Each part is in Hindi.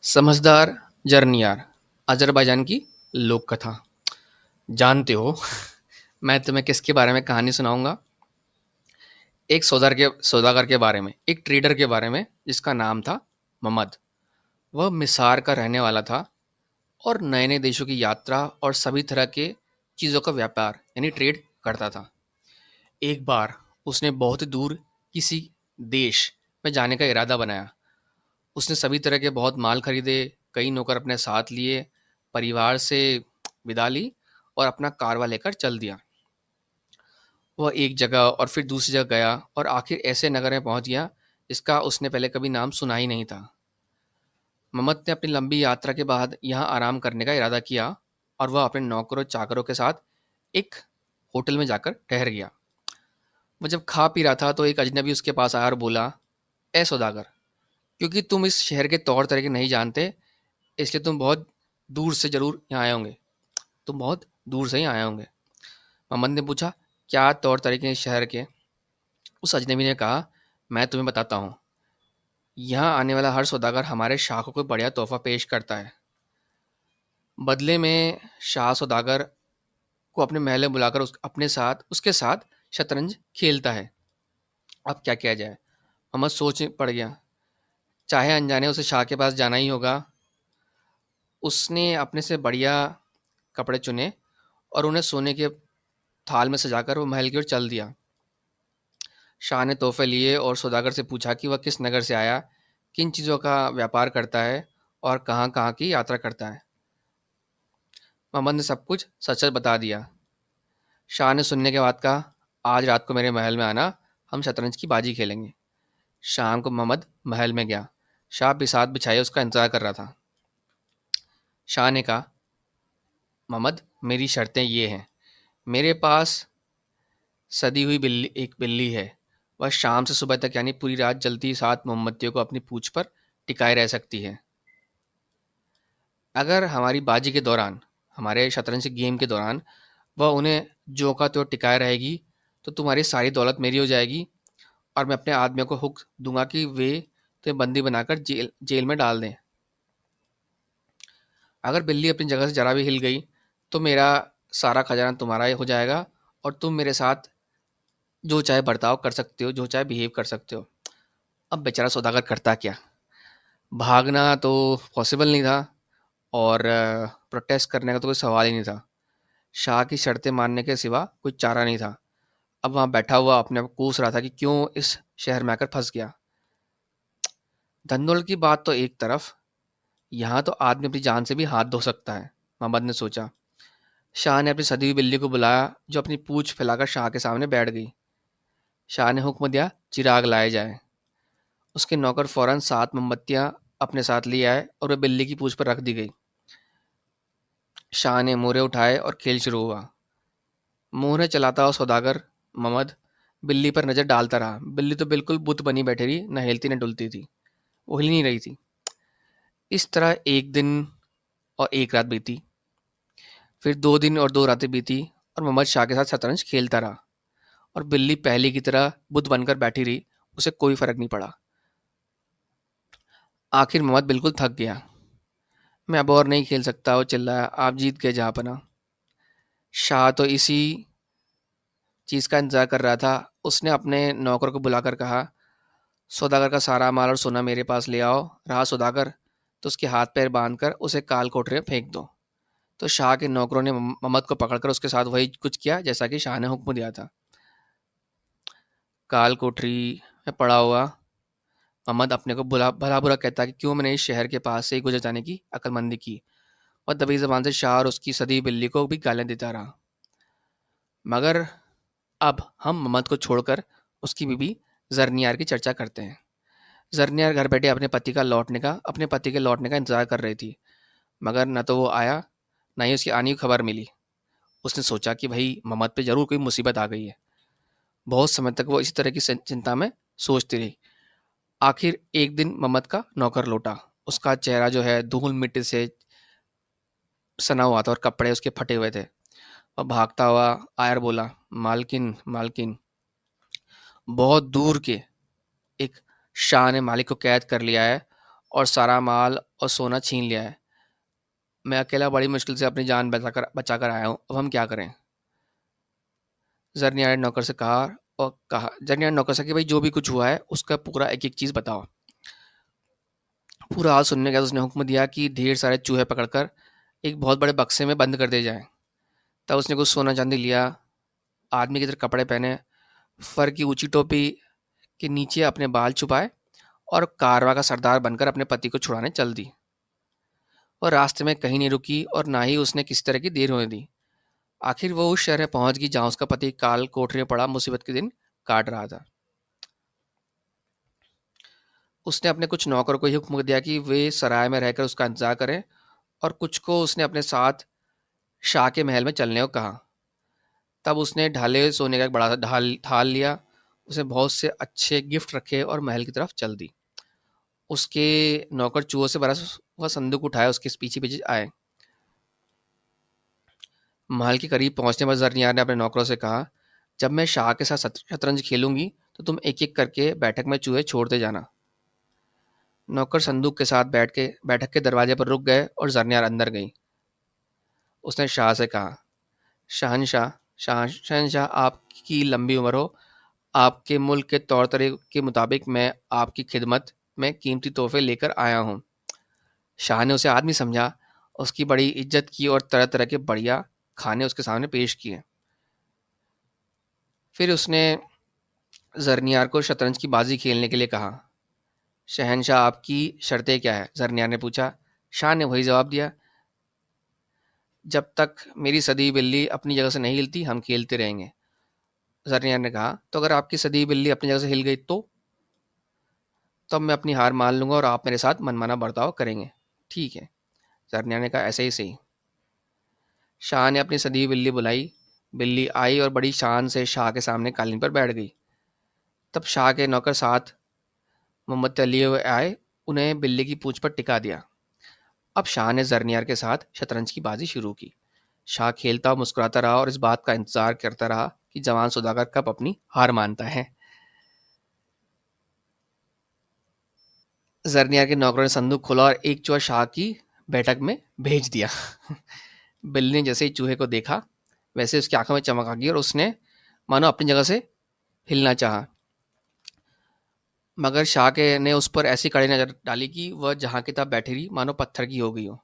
समझदार जरनियार अज़रबैजान की लोक कथा। जानते हो मैं तुम्हें किसके बारे में कहानी सुनाऊंगा? एक सौदागर के बारे में, एक ट्रेडर के बारे में जिसका नाम था ममद। वह मिसार का रहने वाला था और नए नए देशों की यात्रा और सभी तरह के चीज़ों का व्यापार यानी ट्रेड करता था। एक बार उसने बहुत ही दूर किसी देश में जाने का इरादा बनाया। उसने सभी तरह के बहुत माल खरीदे, कई नौकर अपने साथ लिए, परिवार से विदा ली और अपना कारवा लेकर चल दिया। वह एक जगह और फिर दूसरी जगह गया और आखिर ऐसे नगर में पहुंच गया जिसका उसने पहले कभी नाम सुना ही नहीं था। ममद ने अपनी लंबी यात्रा के बाद यहाँ आराम करने का इरादा किया और वह अपने नौकरों चाकरों के साथ एक होटल में जाकर ठहर गया। वह जब खा पी रहा था तो एक अजनबी उसके पास आया और बोला, ए सौदागर, क्योंकि तुम इस शहर के तौर तरीके नहीं जानते, इसलिए तुम बहुत दूर से ज़रूर यहाँ आए होंगे। तुम बहुत दूर से ही आए होंगे। मोहम्मद ने पूछा, क्या तौर तरीके हैं इस शहर के? उस अजनबी ने कहा, मैं तुम्हें बताता हूँ। यहाँ आने वाला हर सौदागर हमारे शाह को कोई बढ़िया तोहफा पेश करता है। बदले में शाह सौदागर को अपने महल में बुलाकर अपने साथ उसके साथ शतरंज खेलता है। अब क्या किया जाए? मोहम्मद सोच में पड़ गया। चाहे अनजाने उसे शाह के पास जाना ही होगा। उसने अपने से बढ़िया कपड़े चुने और उन्हें सोने के थाल में सजाकर वो महल की ओर चल दिया। शाह ने तोहफे लिए और सौदागर से पूछा कि वह किस नगर से आया, किन चीज़ों का व्यापार करता है और कहाँ कहाँ की यात्रा करता है। मोहम्मद ने सब कुछ सच सच बता दिया। शाह ने सुनने के बाद कहा, आज रात को मेरे महल में आना, हम शतरंज की बाजी खेलेंगे। शाम को मोहम्मद महल में गया। शाह बिसात बिछाए उसका इंतजार कर रहा था। शाह ने कहा, मोहम्मद, मेरी शर्तें ये हैं। मेरे पास सदी हुई बिल्ली है। वह शाम से सुबह तक यानी पूरी रात जलती 7 मोमबत्तियों को अपनी पूंछ पर टिकाए रह सकती है। अगर हमारी बाजी के दौरान, हमारे शतरंज के गेम के दौरान वह उन्हें ज्यों का त्यों टिकाए रहेगी तो तुम्हारी सारी दौलत मेरी हो जाएगी और मैं अपने आदमियों को हुक्म दूंगा कि वे तुम्हें बंदी बनाकर जेल जेल में डाल दें। अगर बिल्ली अपनी जगह से जरा भी हिल गई तो मेरा सारा खजाना तुम्हारा ही हो जाएगा और तुम मेरे साथ जो चाहे बर्ताव कर सकते हो, जो चाहे बिहेव कर सकते हो। अब बेचारा सौदागर करता क्या? भागना तो पॉसिबल नहीं था और प्रोटेस्ट करने का तो कोई सवाल ही नहीं था। शाह की शर्तें मानने के सिवा कोई चारा नहीं था। अब वहाँ बैठा हुआ अपने आप को कोस रहा था कि क्यों इस शहर में आकर फंस गया। धन दौलत की बात तो एक तरफ, यहाँ तो आदमी अपनी जान से भी हाथ धो सकता है, मोहम्मद ने सोचा। शाह ने अपनी सदी हुई बिल्ली को बुलाया जो अपनी पूंछ फैलाकर शाह के सामने बैठ गई। शाह ने हुक्म दिया, चिराग लाए जाए। उसके नौकर फौरन 7 मोमबत्तियां अपने साथ ले आए और वह बिल्ली की पूंछ पर रख दी गई। शाह ने मोहरे उठाए और खेल शुरू हुआ। मोहरे चलाता हुआ सौदागर मोहम्मद बिल्ली पर नजर डालता रहा। बिल्ली तो बिल्कुल बुत बनी बैठी रही, न हिलती न डुलती थी, वो हिल नहीं रही थी। इस तरह एक दिन और एक रात बीती, फिर 2 दिन और 2 रातें बीती और मोहम्मद शाह के साथ शतरंज खेलता रहा और बिल्ली पहले की तरह बुत बनकर बैठी रही। उसे कोई फर्क नहीं पड़ा। आखिर मोहम्मद बिल्कुल थक गया। मैं अब और नहीं खेल सकता, वो चिल्लाया। आप जीत गए जहाँपनाह। शाह तो इसी चीज़ का इंतजार कर रहा था। उसने अपने नौकर को बुलाकर कहा, सौदागर का सारा माल और सोना मेरे पास ले आओ। रहा सौदागर तो उसके हाथ पैर बांधकर उसे काल कोठरी में फेंक दो। तो शाह के नौकरों ने मोहम्मद को पकड़कर उसके साथ वही कुछ किया जैसा कि शाह ने हुक्म दिया था। काल कोठरी में पड़ा हुआ मोहम्मद अपने को भला बुरा कहता कि क्यों मैंने इस शहर के पास से ही गुजर जाने की अक्लमंदी की, और दबी जबान से शाह और उसकी सदी बिल्ली को भी गालियां देता रहा। मगर अब हम मोहम्मद को छोड़कर उसकी बीबी जरनियार की चर्चा करते हैं। जरनियार घर बैठे अपने पति के लौटने का इंतजार कर रही थी, मगर न तो वो आया, न ही उसकी आने की खबर मिली। उसने सोचा कि भाई मोहम्मद पे जरूर कोई मुसीबत आ गई है। बहुत समय तक वो इसी तरह की चिंता में सोचती रही। आखिर एक दिन मोहम्मद का नौकर लौटा। उसका चेहरा जो है धूल मिट्टी से सना हुआ था और कपड़े उसके फटे हुए थे। वह भागता हुआ आया और बोला, मालकिन मालकिन, बहुत दूर के एक शाह ने मालिक को कैद कर लिया है और सारा माल और सोना छीन लिया है। मैं अकेला बड़ी मुश्किल से अपनी जान बचा कर आया हूँ, अब हम क्या करें? जरनिया ने नौकर से कि भाई जो भी कुछ हुआ है उसका पूरा एक एक चीज़ बताओ। पूरा हाल सुनने के बाद उसने हुक्म दिया कि ढेर सारे चूहे पकड़कर एक बहुत बड़े बक्से में बंद कर दिए जाएं। तब उसने कुछ सोना चांदी लिया, आदमी की तरह कपड़े पहने, फर की ऊंची टोपी के नीचे अपने बाल छुपाए और कारवां का सरदार बनकर अपने पति को छुड़ाने चल दी। और रास्ते में कहीं नहीं रुकी और ना ही उसने किसी तरह की देर होने दी। आखिर वो उस शहर में पहुंच गई जहां उसका पति काल कोठरी में पड़ा मुसीबत के दिन काट रहा था। उसने अपने कुछ नौकर को ही हुक्म दिया कि वे सराय में रहकर उसका इंतजार करें, और कुछ को उसने अपने साथ शाह के महल में चलने को कहा। तब उसने ढाले हुए सोने का एक बड़ा सा ढाल थाल लिया, उसे बहुत से अच्छे गिफ्ट रखे और महल की तरफ चल दी। उसके नौकर चूहों से भरा हुआ संदूक उठाए उसके पीछे पीछे आए। महल के करीब पहुंचने पर जरनियार ने अपने नौकरों से कहा, जब मैं शाह के साथ शतरंज खेलूंगी तो तुम एक एक करके बैठक में चूहे छोड़ते जाना। नौकर संदूक के साथ बैठक के दरवाजे पर रुक गए और जरनियार अंदर गई। उसने शाह से कहा, शहनशाह आपकी लंबी उम्र हो। आपके मुल्क के तौर तरीके के मुताबिक मैं आपकी खिदमत में कीमती तोहफे लेकर आया हूँ। शाह ने उसे आदमी समझा, उसकी बड़ी इज्जत की और तरह तरह के बढ़िया खाने उसके सामने पेश किए। फिर उसने जरनियार को शतरंज की बाजी खेलने के लिए कहा। शहनशाह आपकी शर्तें क्या है? जरनियार ने पूछा। शाह ने वही जवाब दिया, जब तक मेरी सदी बिल्ली अपनी जगह से नहीं हिलती हम खेलते रहेंगे। जरनियार ने कहा, तो अगर आपकी सदी बिल्ली अपनी जगह से हिल गई तो? तब मैं अपनी हार मान लूंगा और आप मेरे साथ मनमाना बर्ताव करेंगे। ठीक है, जरनिया ने कहा, ऐसे ही सही। शाह ने अपनी सदी बिल्ली बुलाई। बिल्ली आई और बड़ी शान से शाह के सामने कालीन पर बैठ गई। तब शाह के नौकर साथ मोमबत्ती लिए हुए आए, उन्हें बिल्ली की पूंछ पर टिका दिया। अब शाह ने जरनियार के साथ शतरंज की बाजी शुरू की। शाह खेलता और मुस्कुराता रहा और इस बात का इंतजार करता रहा कि जवान सौदागर कब अपनी हार मानता है। जरनियार के नौकरों ने संदूक खोला और एक चूहा शाह की बैठक में भेज दिया। बिल्ली ने जैसे ही चूहे को देखा वैसे उसकी आंखों में चमक आ गई और उसने मानो अपनी जगह से हिलना चाहा, मगर शाह के ने उस पर ऐसी कड़ी नजर डाली कि वह जहां की तब बैठी रही मानो पत्थर की हो गई हो।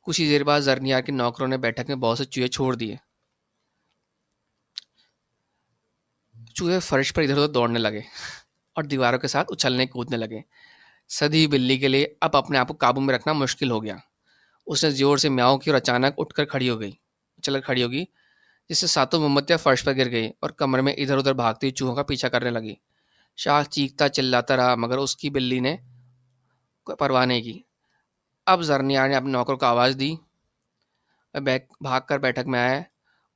कुछ ही देर बाद जरनियार के नौकरों ने बैठक में बहुत से चूहे छोड़ दिए। चूहे फर्श पर इधर उधर दौड़ने लगे और दीवारों के साथ उछलने कूदने लगे। सदी बिल्ली के लिए अब अपने आप को काबू में रखना मुश्किल हो गया। उसने जोर से म्याऊं की और अचानक चलकर खड़ी हो गई, जिससे सातों मोमबत्तियां फर्श पर गिर गई और कमरे में इधर उधर भागती हुई चूहों का पीछा करने लगी। शाह चीखता चिल्लाता रहा, मगर उसकी बिल्ली ने कोई परवाह नहीं की। अब जरनियार ने अपने नौकर को आवाज़ दी, वह भाग कर बैठक में आए।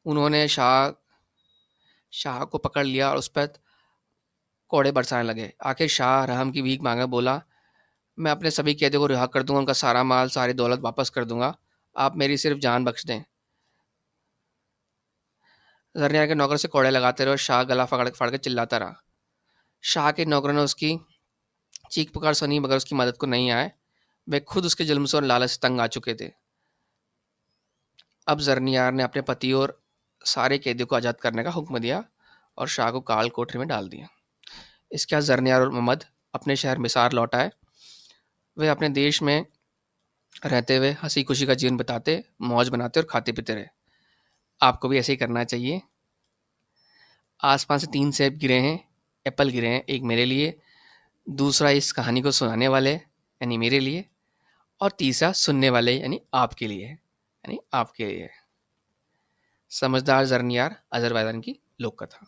उन्होंने शाह को पकड़ लिया और उस पर कोड़े बरसाने लगे। आखिर शाह रहम की भीख मांगा, बोला, मैं अपने सभी कैदियों को रिहा कर दूंगा, उनका सारा माल सारी दौलत वापस कर दूंगा, आप मेरी सिर्फ जान बख्श दें। जरनियार के नौकर से कोड़े लगाते रहे और शाह गला फाड़ फाड़ के चिल्लाता रहा। शाह के नौकरों ने उसकी चीख पुकार सुनी, मगर उसकी मदद को नहीं आए। वे खुद उसके जुल्म से और लालच से तंग आ चुके थे। अब जरनियार ने अपने पति और सारे कैदियों को आज़ाद करने का हुक्म दिया और शाह को काल कोठरी में डाल दिया। इसके बाद जरनियार और मोहम्मद अपने शहर मिसार लौट आए। वे अपने देश में रहते हुए हंसी खुशी का जीवन बताते, मौज बनाते और खाते पीते रहे। आपको भी ऐसे ही करना चाहिए। आसमान से 3 सेब गिरे हैं, एप्पल गिरे हैं, एक मेरे लिए, दूसरा इस कहानी को सुनाने वाले यानी मेरे लिए, और तीसरा सुनने वाले यानी आपके लिए, समझदार जरनियार अजरबैजान की लोक कथा।